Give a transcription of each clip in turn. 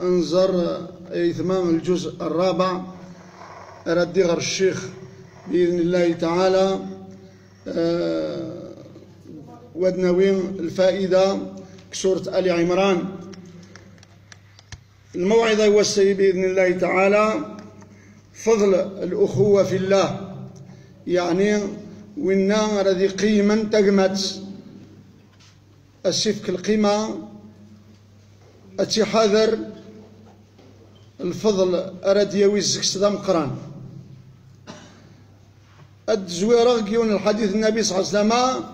انظر إتمام الجزء الرابع ردي غير الشيخ بإذن الله تعالى ودناوين الفائدة كسورة آل عمران. الموعظة يوسي بإذن الله تعالى فضل الأخوة في الله، يعني وإنا رذي قيما تقمت السفك القيمة أتحذر الفضل أراد يويزك صدام قران الزويرة قيون الحديث النبي صلى الله عليه وسلم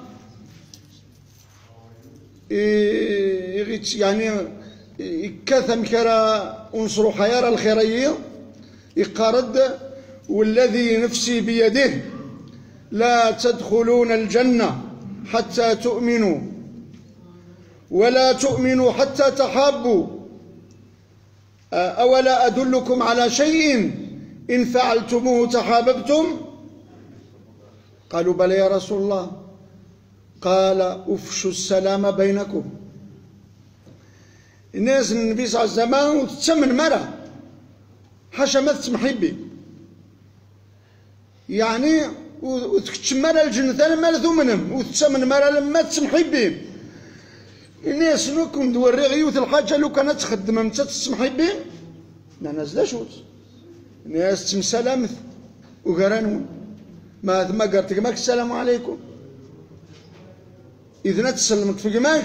يعني كثم كرا انصروا حيار الخيرية يقارد والذي نفسي بيده لا تدخلون الجنة حتى تؤمنوا ولا تؤمنوا حتى تحابوا أولا أدلكم على شيء إن فعلتموه تحاببتم قالوا بلى يا رسول الله قال أفشوا السلام بينكم. الناس النبي صلى الله عليه وسلم وتتسمن مرة حاشا ما تسمحي بي يعني وتكتشمر الجنة ثاني ما ثمنهم وتتسمن مرة لما تسمحي بي. الناس لو كنت دوري غيوث الحاجة لو كانت تخدم انت تسمحي بي ما نازلاش الناس تمسلامث وقرانون ما قرتك ماك السلام عليكم إذا تسلمت في قماك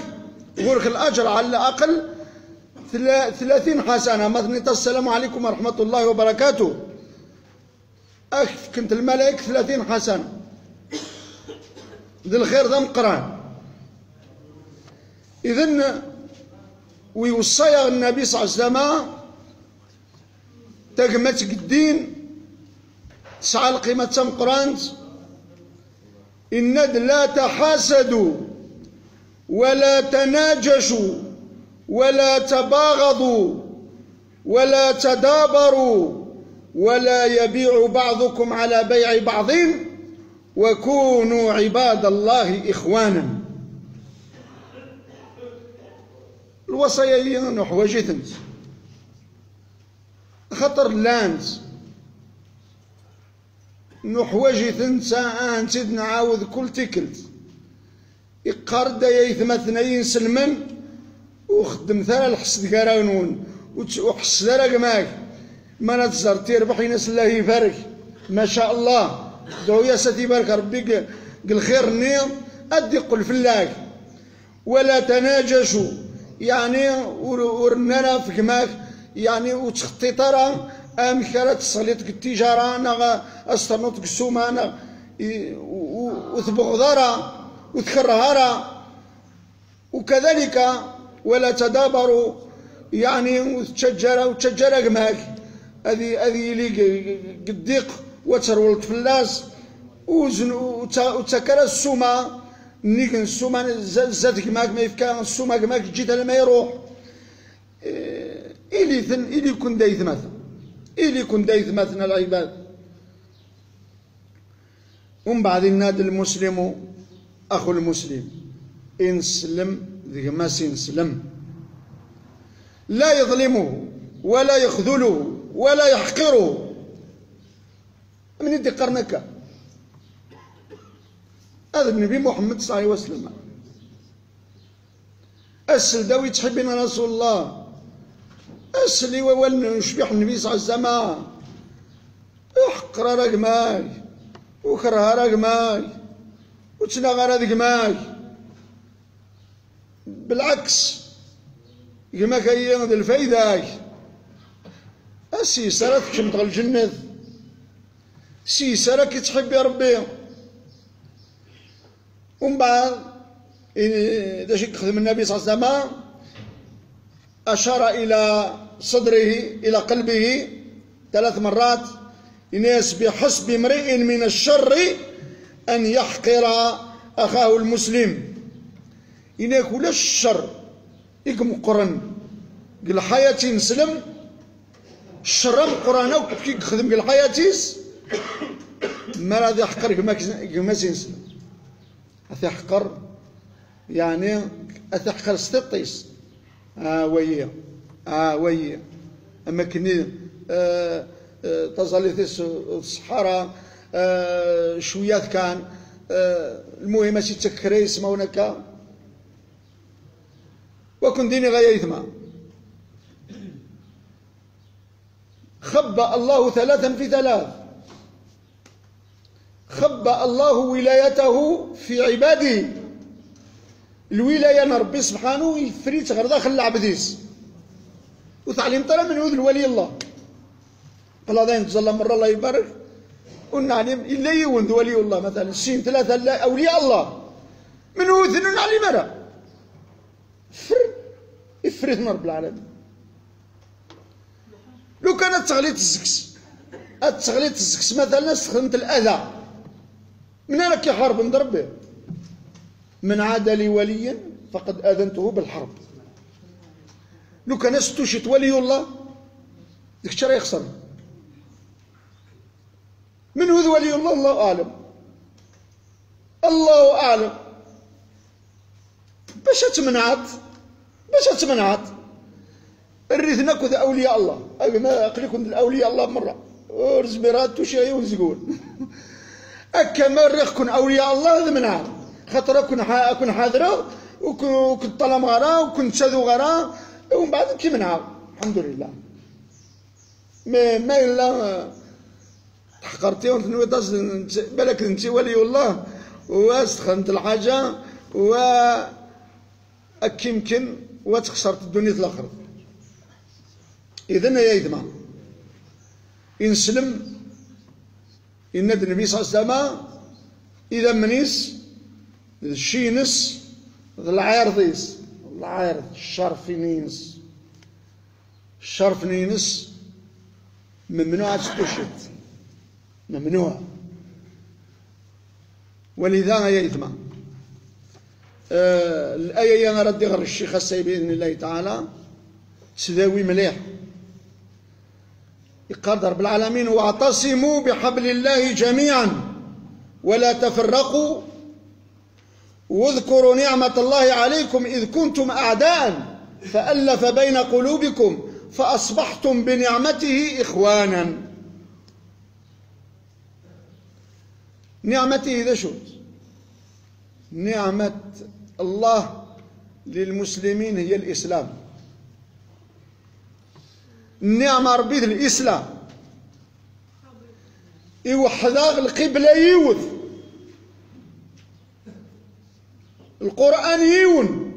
يقولك الأجر على الأقل 30 حسنة مثلا السلام عليكم ورحمة الله وبركاته كنت الملائكة 30 حسنة ذي الخير ذا مقران. إذن ويوصي النبي صلى الله عليه وسلم تقمتك الدين تسعى القيمة تم قرانت إن لا تحاسدوا ولا تناجشوا ولا تباغضوا ولا تدابروا ولا يبيع بعضكم على بيع بعض وكونوا عباد الله إخوانا. الوصايا نحوجي ثنت خطر لانت نحوجي ثنت أنت نعاوذ كل تكلت يقارد يثما ثنين سلمن وخدم ثرى الحسد قرانون وحس ذرق ماك ما نتزر تيربح ينس الله يبارك ما شاء الله دعو يا سيدي يبارك ربي قل خير النيم أدي قل في الله ولا تناجشوا يعني ورننا في كماك يعني وتخطي ترى أمكرت صليتك التجارة أنا أستنوتك السومة أنا وثبغضارة وتكرهارة وكذلك ولا تدابروا يعني وتشجر قماك هذه اللي قديق وترولت فلاس وتكر السومة نيك السومة زادك ماك ما يفكا السومة ماك جيت لما يروح إلي كن دايث مثلا إلي كن دايث مثلا العباد. ومن بعد الناد المسلم أخو المسلم إن سلم ذي ما سينسلم لا يظلمه ولا يخذله ولا يحقره. من يدي قرنك هذا النبي محمد صلى الله عليه وسلم أسل داوي تحبنا رسول الله أسلي وولن يشبح النبي صلى الله عليه وسلم احقر رقماي وكره رقماي وتنغر رقماي بالعكس كما كاين هذه الفايدة السيسرة تكشمت على الجنة سيسرة كي تحب يا ربي. ومن بعد إذا شي خدم النبي صلى الله عليه وسلم أشار إلى صدره إلى قلبه 3 مرات الناس بحسب امرئ من الشر أن يحقر أخاه المسلم. إن يكون الشر يكون قرن قل حياتي نسلم الشر قرانا وكي يخدم قل حياتيس ما راضي يحقر كما سينسلم أتحقر يعني أتحقر ستطيس ويا أماكن تظليث الصحراء شويات كان المهم شي تكري يسمونك وكن ديني غاية إثما خبأ الله ثلاثا في ثلاث خبأ الله ولايته في عباده الولاية ربي سبحانه يفريت غير داخل العبديس وتعليم ترى من يوذ الولي الله قال هذا ينتظر مرة الله يبارك ونعلم إلا يوند ولي الله مثلا السين ثلاثة أولياء الله من يوذ نعلم مرة يفريت من رب العالمين لو كانت تغليط الزكس مثلا استخدمت الأذى من أنا كيحارب نضرب به من عاد لي وليا فقد آذنته بالحرب لو كان استشهد ولي الله ديك الشيء راه يخسر من هو ولي الله الله أعلم الله أعلم باش تمنعت الريث ناكل أولياء الله أي ما أقلكم أولياء الله مرة ورزميرات وشاي ونزقون أكما الريخ كن أولياء الله هذا منع خاطر أكون حاضرة وكنت طلم غرا وكنت شاذو غرا ومن بعد كي منع الحمد لله ما إلا تحقرتي وانت بالك انت ولي الله واستخدمت الحاجة يمكن وتخسرت الدنيا الآخرة إذن يا إذما إنسلم إن النبي صلى الله عليه وسلم إذا منيس الشينس العارضيس العارض الشرف نينس ممنوع تستشهد ممنوع ولذا يا إثما الآية أنا ردي غير الشيخ السي بإذن الله تعالى تداوي مليح يقال رب العالمين واعتصموا بحبل الله جميعا ولا تفرقوا واذكروا نعمة الله عليكم إذ كنتم أعداء فألف بين قلوبكم فأصبحتم بنعمته إخوانا نعمته إذا شو نعمة الله للمسلمين هي الإسلام النعمة ربي الإسلام يوحداغ القبلة يوث القرآن يون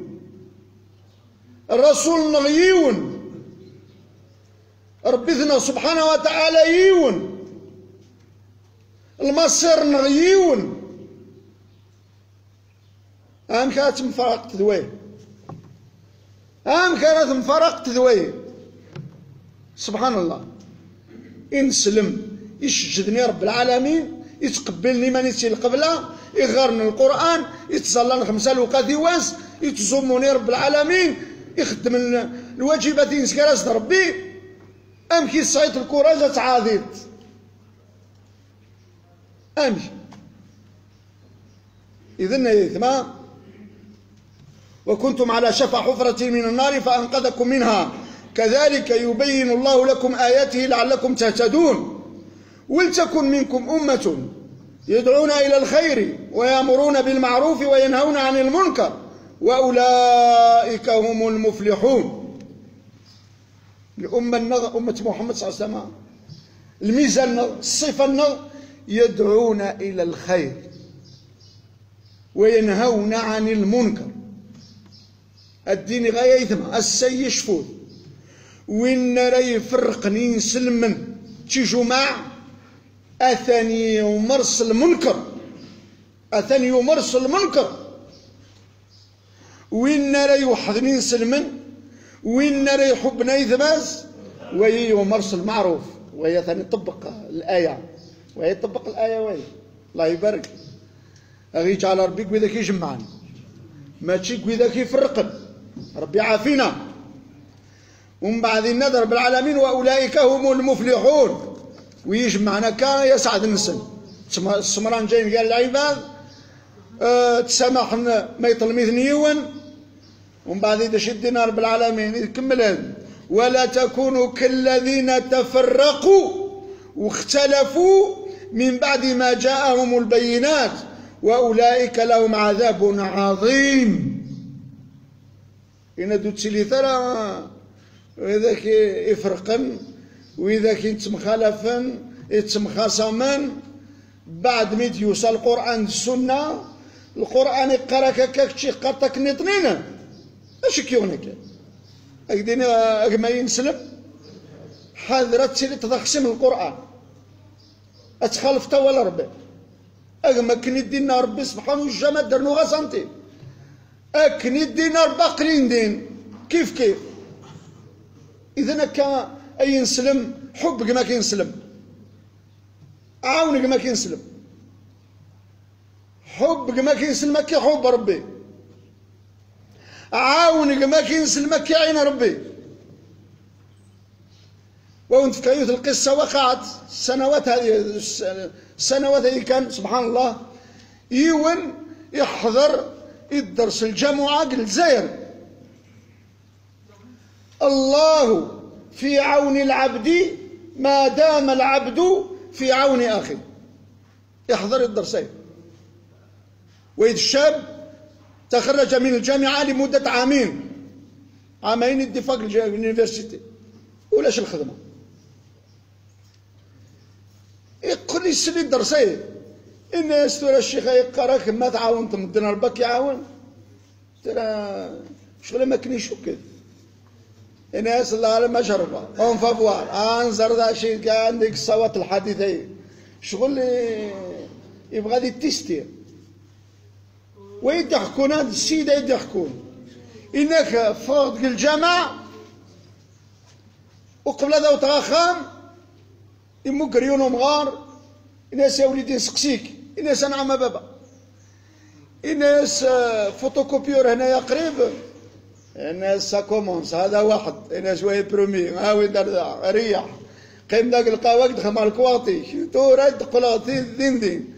الرسول نغيون ربنا سبحانه وتعالى يون المصير نغيون أهم كانت مفارقة ذويه سبحان الله إنسلم يشجدني رب العالمين يتقبلني مانيتي القبلة يغارني القرآن يتصلى 5 الوقات يواس يتزموني رب العالمين يخدم الواجبات ينسكراس ربي أمكي صايت الكوراجة تعاذيت أمشي إذن يثما وكنتم على شفا حفرة من النار فأنقذكم منها كذلك يبين الله لكم آياته لعلكم تهتدون ولتكن منكم أمة يدعون إلى الخير ويأمرون بالمعروف وينهون عن المنكر وأولئك هم المفلحون الأمة أمة محمد صلى الله عليه وسلم الميزان الصفة يدعون إلى الخير وينهون عن المنكر الدين غاية ثم السي يشفوذ وين راه يفرقني نسلمن شي جماع أثني يمرس المنكر وين راه يوحدني نسلمن وين راه يحبنا يثماس وهي يمرس المعروف وهي ثاني طبق الآية وهي طبق الآية وهي الله يبارك أغي يجعل ربي كويدا كيجمعنا ماشي كويدا كيفرقن ربي عافينا ومن بعد النذر بالعالمين وأولئك هم المفلحون ويجمعنا كان يسعد النسل السمران جايين قال العباد تسامح ما يطلمي ثنيون ومن بعد إذا شدنا رب العالمين يكمل هذا ولا تكونوا كالذين تفرقوا واختلفوا من بعد ما جاءهم البينات وأولئك لهم عذاب عظيم. إن دوت لي ترى وإذا كي يفرقن وإذا كي يتمخالفن يتمخاصمن بعد ميت يوصل القرآن السنة القرآن يقرا كاك شي قطك نطنين اش كيونك اكدينا ما ينسلم حاضرة تسيري تضخسم القرآن اتخالف توا ربي اما كني دينا ربي سبحانه وتعالى درنو غا سنتي اكني دينا باقلين دين كيف اذا كان اي ينسلم حبك ما كينسلم عاونك ما كينسلم حبك ما كينسلم كي حب ربي عاونك ما كينسلم كي عين ربي. وانت في كيوت القصة وقعت السنوات هذه كان سبحان الله يون يحضر الدرس الجمعة الجزائر الله في عون العبد ما دام العبد في عون أخيه يحضر الدرسين. وإذ الشاب تخرج من الجامعة لمدة عامين اتفاق اليونيفرسيتي ولاش الخدمة يقول لي سلي الدرسين الناس ترى الشيخ يقراك ما تعاون تمدنا ربك يعاون ترى شغل ما كنيش وكذا الناس الله على ما شربها اون فافوار انظر ذا شيء كان عندك الصوت الحديثين شغل يبغى لي تيستير ويضحكون هاد السيده يضحكون انك فوق الجامع وقبل هذا وتراخام يمو كريون ومغار الناس يا وليدي سقسيك الناس انا عم بابا الناس فوتوكوبيور هنايا قريب الناس سا كومونس هذا واحد الناس شويه برومي ها وين دار ريح قيم داك القهوه دخل مع الكواطي تورد قلاطي دين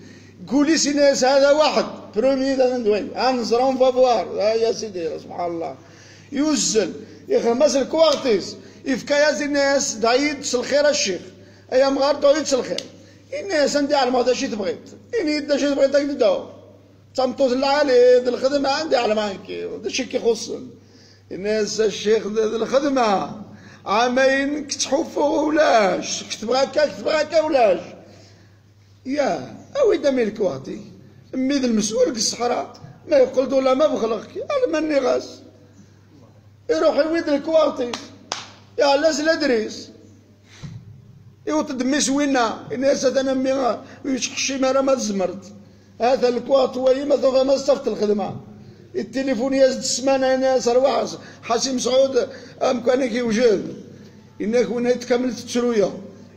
قولي سي ناس هذا واحد برومي هذا ندوين انزرون فافوار يا سيدي سبحان الله يوزل يخمس الكواطيس يفكايا الناس دايد الخير الشيخ ايام غار دايد الخير الناس عندي على ما شي تبغيت اني دا شي تبغيت داك داو تمطوط العالي الخدمه عندي على مانك هذا الشيء كيخص الناس الشيخ الخدمه عامين كتحفوا ولاش كتبغى هكا ولاش يا اويدا ملك واطي ميد المسؤول الصحراء ما يقول دولا ما بخلقك انا ماني غاس يروح يويد الكواطي يا لاز الادريس يوطد مسوينا الناس انا مي ويشحشي ما تزمرت هذا الكواط هو ما صفت الخدمه التليفون يزد السمانه ناس رواس حسيم سعود امكانك يوجد انك وين تكملت الترويه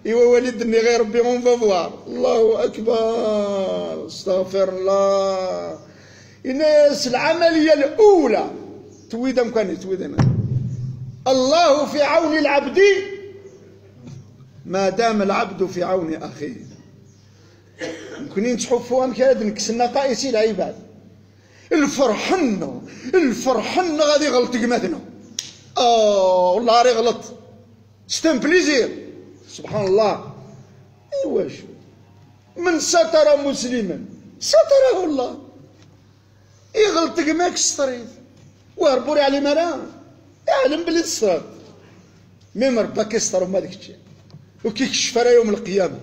ايوا والدني غير ربي اون فافوار الله اكبر استغفر الله الناس العمليه الاولى تويد امكاني تويد الله في عون العبد ما دام العبد في عون اخيه ممكن تحفوا امكان نكسنا قائسي العباد الفرحن غادي يغلط قماتنا والله راه يغلط ستان بليزير سبحان الله ايواش من ستر مسلما ستره الله يغلط قماك ستريت وهربوري على مراه يعلم بلي تصرات ميم ربك يستر ما داك الشيء وكيكشف راه يوم القيامه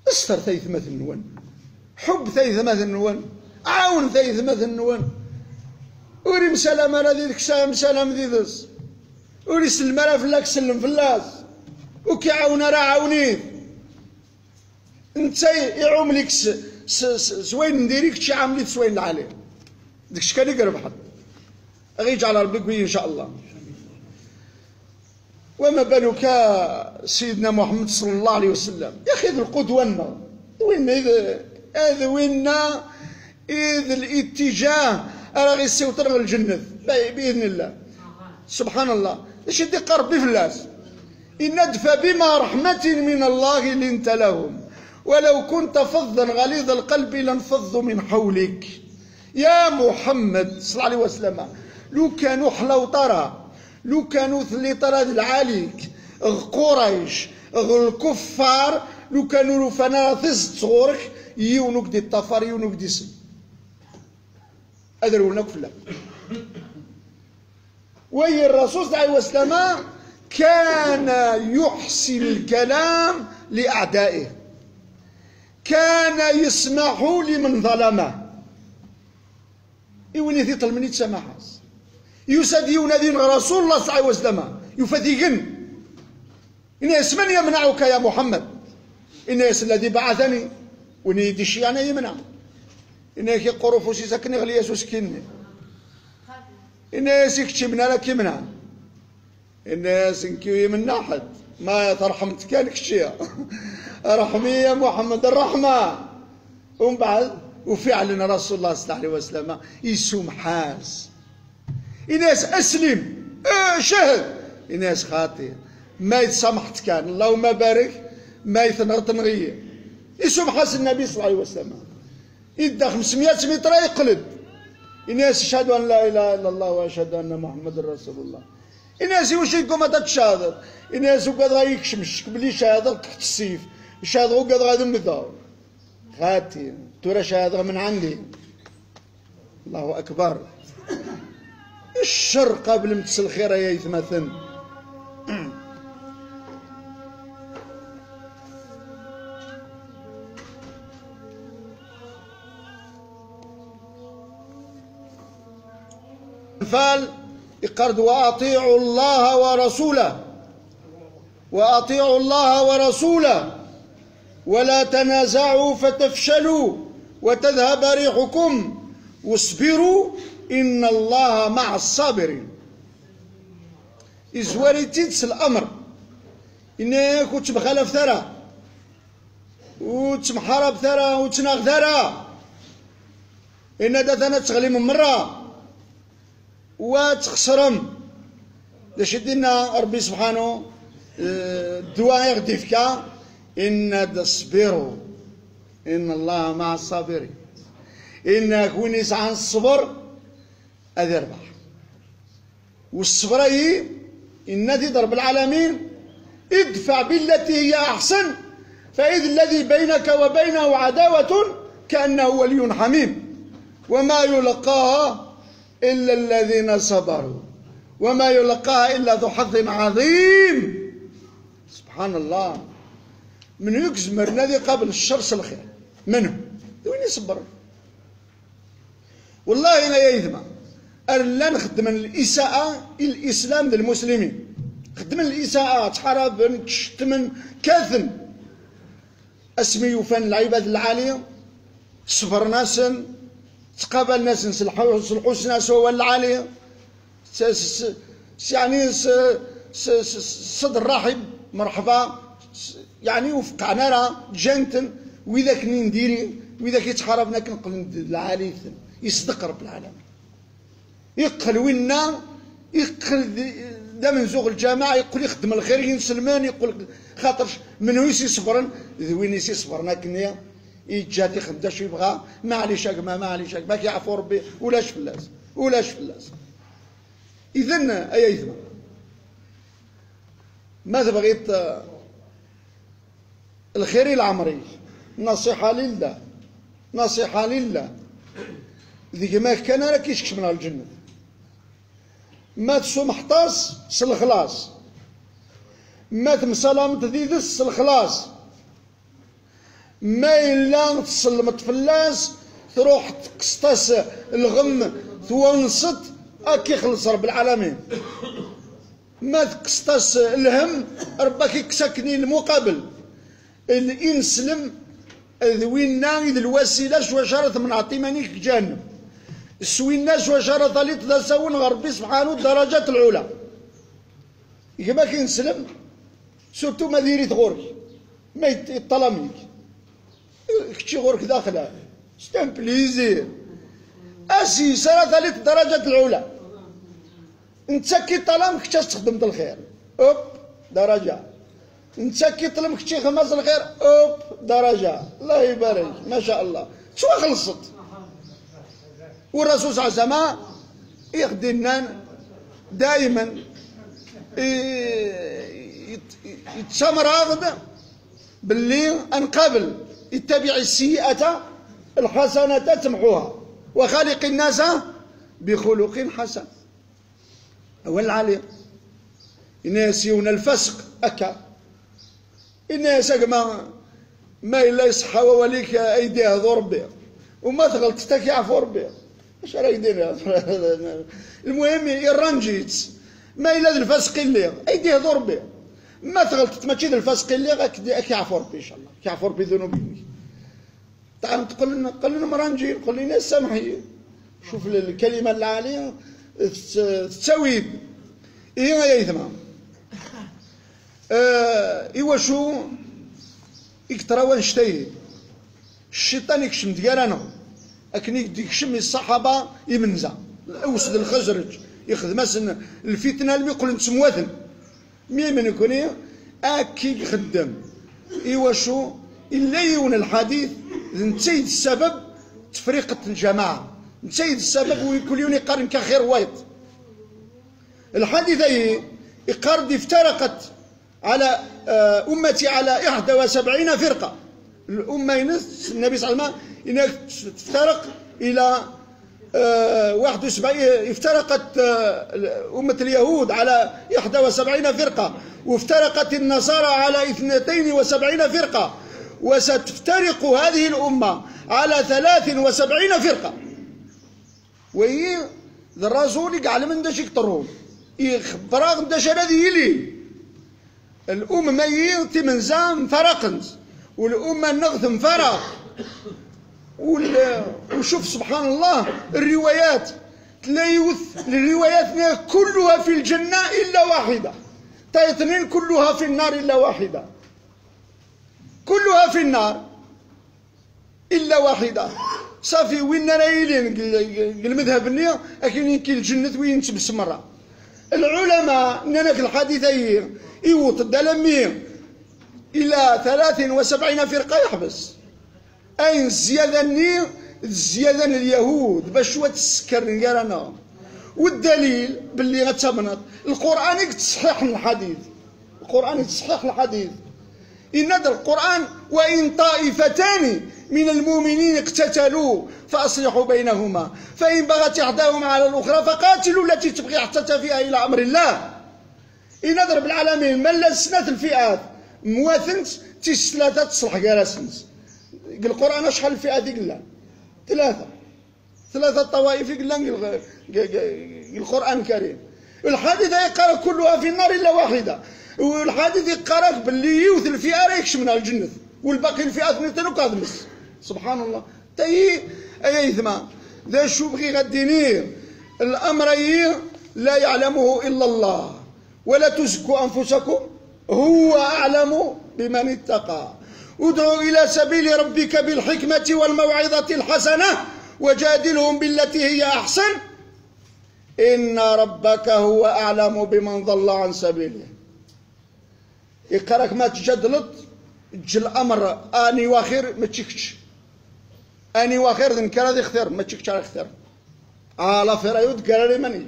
استر ثيثمة النوان حب ثيثمة النوان عاون ثيثمة النوان وري مسلم راه ديك مسلم ديدس وري سلم راه فلاك سلم فلاس وكيعاون راه عاونيه انت يعوم لك زوين نديريك شي عاملي زوين عليه داكشي كان يربح غيجعل ربي قوي ان شاء الله. وما بالك سيدنا محمد صلى الله عليه وسلم يا اخي هذا القدوه لنا وين هذا وين اذ الاتجاه راه غيسيوطر الجنه باذن الله سبحان الله. اش يدي قرب بفلاس ان ادفى بما رحمه من الله لنت لهم ولو كنت فظا غليظ القلب لانفضوا من حولك. يا محمد صلى الله عليه وسلم لو كانوا حلوطره لو كانوا ثلي طراد العاليك قريش الكفار لو كانوا رفنا ثز تصورك يونك دي الطفر يونك دي سن أدرونك فلا وي الرسول صلى الله عليه وسلم كان يحسن الكلام لأعدائه، كان يسمح لمن ظلمه يوني ثيطل من يتسامحاس يساد ينادي رسول الله صلى الله عليه وسلم يفتيقن إناس من يمنعك يا محمد؟ إناس الذي بعثني ونيدي الشيعة يمنع إناك يقرفوا سيسكني غلي سكني الناس يكتبنا لك يمنع الناس انكي من أحد ما ترحمت كانك شيء رحمي يا محمد الرحمة ومن بعد وفعلا رسول الله صلى الله عليه وسلم يسوم حاس الناس أسلم شهد الناس خاطئ ما يتسامحت كان اللهم بارك ما يثنغط نغيه يسوم حاس النبي صلى الله عليه وسلم يدى 500 متر يقلد الناس يشهدوا ان لا اله الا الله واشهد ان محمد رسول الله الناس واش يقوم هذا تشاهد الناس وقاد غيكشمش بلي شهاده تحت السيف شهاده وقاد غادي نمثاو خاتي ترى شهاده من عندي الله اكبر الشر قبل متس الخير يا يتمثل فال يقرد وأطيعوا الله ورسوله وأطيعوا الله ورسوله ولا تنازعوا فتفشلوا وتذهب ريحكم واصبروا إن الله مع الصابرين. إزواري تيتس الأمر إنك وتبخلف ثرى وتمحرب ثرى وتناغ ثرى إن دثنا تغلي من مرة وتخسرم لاش يدينا ربي سبحانه الدعاء يغدي فيك إن تصبروا إن الله مع الصابرين إنك وين يسعى الصبر هذا يربح والصبر هي إن ذي رب العالمين ادفع بالتي هي أحسن فإذ الذي بينك وبينه عداوة كأنه ولي حميم وما يلقاها إلا الذين صبروا وما يلقاها إلا ذو حظ عظيم. سبحان الله من يكزمر الذي قبل الشر الخير منه وين يصبر والله لا يذمع أرلا نخدم الإساءة الإسلام للمسلمين خدم الإساءة تحارب تشتمن كاثن اسمي يفن العباد العالية صبر ناس تقابل ناس نصلحوا ناس هو العالية يعني صدر رحب مرحبا يعني وفقعنا راه جنتن وإذا كني نديري وإذا كيتحاربنا كنقل العالي يصدق رب العالمين يقل وينا يقل دا من زوغ الجماعة يقول يخدم الخير ينسلمان يقول خاطرش من هو يصبرن وين يصبرنا كنيا يجات يخدم شو يبغى معليش معليش ما كيعرفوا ربي ولاش فلاس إذن أي إثم ماذا بغيت الخير العمري نصيحة لله ذيك ما كان راه كيشكش من الجنة ما تصوم حطاس سل خلاص ما تمسلم تديدس سل خلاص ما إلا تسلم تفلاس تروح تقسطاس الغم توانصت أكي خلص رب العالمين ما تقسطاس الهم ربك يكسكني المقابل اللي ينسلم ذوينا إذ الوسيلة شو شرط من عطيمانيك جهنم سوينا شو شرط اللي تدسون ربي سبحانه الدرجات العلى يبقى كينسلم سورتو ما ديريت غورك ما يطلميك كتشي غورك داخلها ستان بليزير اسي سرات اللي الدرجات العلى انت كي طلمك تستخدم الخير اوب درجه انت كي طلمك شي خمس الخير اوب درجه الله يبارك ما شاء الله شو خلصت والرسول صلى الله عليه وسلم يخدمنا دائما يتمرغ باللي انقبل اتبع السيئة الحسنة تمحوها وخالق الناس بخلق حسن. أول العالم الناس يون الفسق أكا الناس ما إلا يصحى ووليك أيديها ضربها وما تغلط تاكي عفو ربي اش راه يدير. المهم يرنجيت ما إلا الفسق اللي أيديه ضربي ما تغلطت ماشي الفسق اللي كيعفو ربي إن شاء الله كيعفو ربي ذنوبي. تعال تقول لنا مرانجي نقول لنا سامحي شوف الكلمة العالية تساوي إيه يا يثما إيوا شو يكتراو نشتي الشيطان يكشم ديالنا لكن يكشم الصحابة يمنزا الأوس الخزرج ياخذ مثلا الفتنة اللي يقول نتمواثن مين من يكون أكي يخدم إيوا شو إلا يون الحديث نتسيد السبب تفريقة الجماعة نتسيد السبب ويكون يوني قرن كخير وايط. الحديث يقارد افترقت على أمتي على 71 فرقة. الأمة ينس النبي صلى الله عليه وسلم تفترق إلى 71 افترقت أمة اليهود على 71 فرقة وافترقت النصارى على 72 فرقة وستفترق هذه الأمة على 73 فرقة. وهي الرسول يقال من داش يقطرون يخبراغ داش هذه يلي الأمة يغتي من زام فرقنت والأمة نغثم فرق. وشوف سبحان الله الروايات تلايوث الروايات كلها في الجنة إلا واحدة اثنين كلها في النار إلا واحدة كلها في النار إلا واحدة صافي وين رايلين المذهب النية لكن يمكن الجنة وين تبس مرة. العلماء ننك الحديثين يوط الدلمية إلى 73 فرقة يحبس أين الزيادة النية الزيادة اليهود باش تسكر نقالنا. والدليل باللي غتمنط القرآن يتصحيح الحديث القرآن يتصحيح الحديث إن هذا القرآن وإن طائفتان من المؤمنين اقتتلوا فأصلحوا بينهما فإن بغت إحداهما على الأخرى فقاتلوا التي تبغي حتى تفيء إلى أمر الله. إن رب العالمين من لسنات الفئات مواثنت تسلاتة تصلح جالسنت القرآن شحال الفئات قلنا ثلاثة طوائف قلنا القرآن الكريم. الحادثة يقرأ كلها في النار إلا واحدة والحادث يقرأ باللي يوث الفئة راه يكشمنا الجنة والباقي الفئات نتنو كاظمس سبحان الله. تاهي أي ثما ذا شو بغي غدينير الأمر لا يعلمه إلا الله ولا تزكوا أنفسكم هو أعلم بمن اتقى ادعو إلى سبيل ربك بالحكمة والموعظة الحسنة وجادلهم بالتي هي أحسن إن ربك هو أعلم بمن ضل عن سبيله. يقرأك ما تجدلط جل الأمر أني واخر ما تشكش أني واخر ذنكر هذا اختار ما تشكش على اختار على فرايود قال لي مني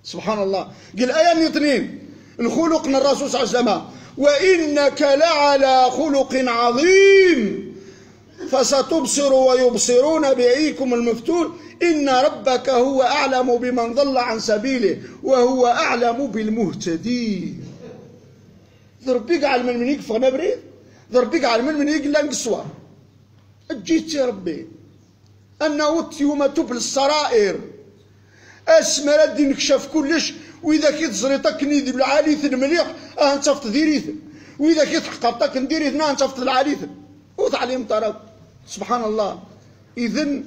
سبحان الله. قال آية اثنين الخلقنا الرسول صلى الله عليه وسلم وإنك لعلى خلق عظيم فستبصر ويبصرون بأيكم المفتون إن ربك هو أعلم بمن ضل عن سبيله وهو أعلم بالمهتدين. ضربيك على من يكفى نبريد ضربيك على من يقل الصوار جيت يا ربي أنه يوم تبل السرائر اسمى ردي نكشف كلش وإذا كي تزريطك ندير العاليث المليح أنت في تديريث وإذا كي تحقبتك نديريث أنت في العاليث وتعليم طرف سبحان الله. إذن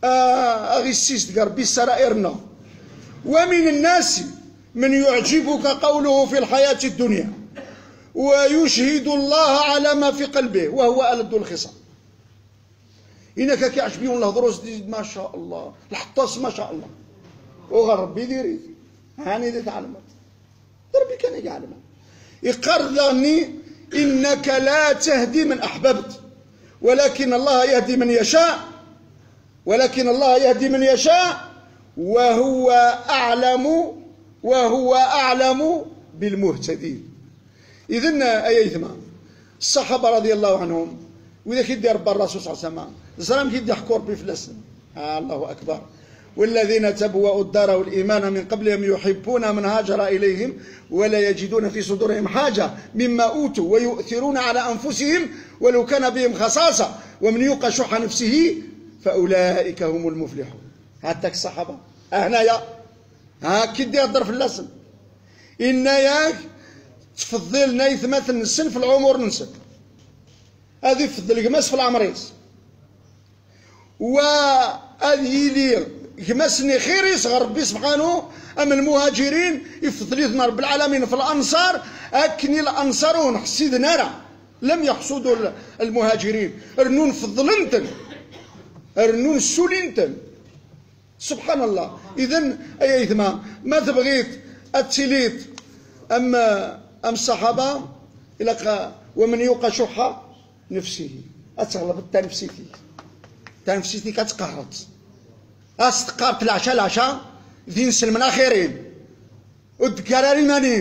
أغي السيس تقربي سرائرنا. ومن الناس من يعجبك قوله في الحياة الدنيا ويشهد الله على ما في قلبه وهو ألد الخصام. إنك كيعجبون الله دروس ما شاء الله الحطاس ما شاء الله وغربي ديري هاني دي تعلمت ربي كان يعلم يقرضني إنك لا تهدي من أحببت ولكن الله يهدي من يشاء وهو أعلم بالمهتدين. إذن أيثما الصحابة رضي الله عنهم وإذا كيدير رب الرسول صلى الله عليه وسلم الزرام كيدي يحكوا ربي في الاسم الله أكبر. والذين تبوأوا الدار والإيمان من قبلهم يحبون من هاجر إليهم ولا يجدون في صدورهم حاجة مما أوتوا ويؤثرون على أنفسهم ولو كان بهم خصاصة ومن يوق شح نفسه فأولئك هم المفلحون. هاتك الصحابة هنايا كيدير الدار في الاسم إن ياك تفضل نايث مثلا السن في العمر ننسب هذه يفضل يقماس في العمريس وهذه لي يقماسني خير يصغر ربي سبحانه. أما المهاجرين يفضل يثنى رب العالمين في الأنصار أكني الأنصارون حسيدنا راه لم يحصدوا المهاجرين رنون فضل انتن رنون السول انتن سبحان الله. إذن أي إثما ما تبغيت التليت أما الصحابة إلى ومن يوق شح نفسه أتغلب التنفسيتي تنفسيتي كتقهرت أستقارت العشاء ذي نسلمنا خيرين ودكاراري مانين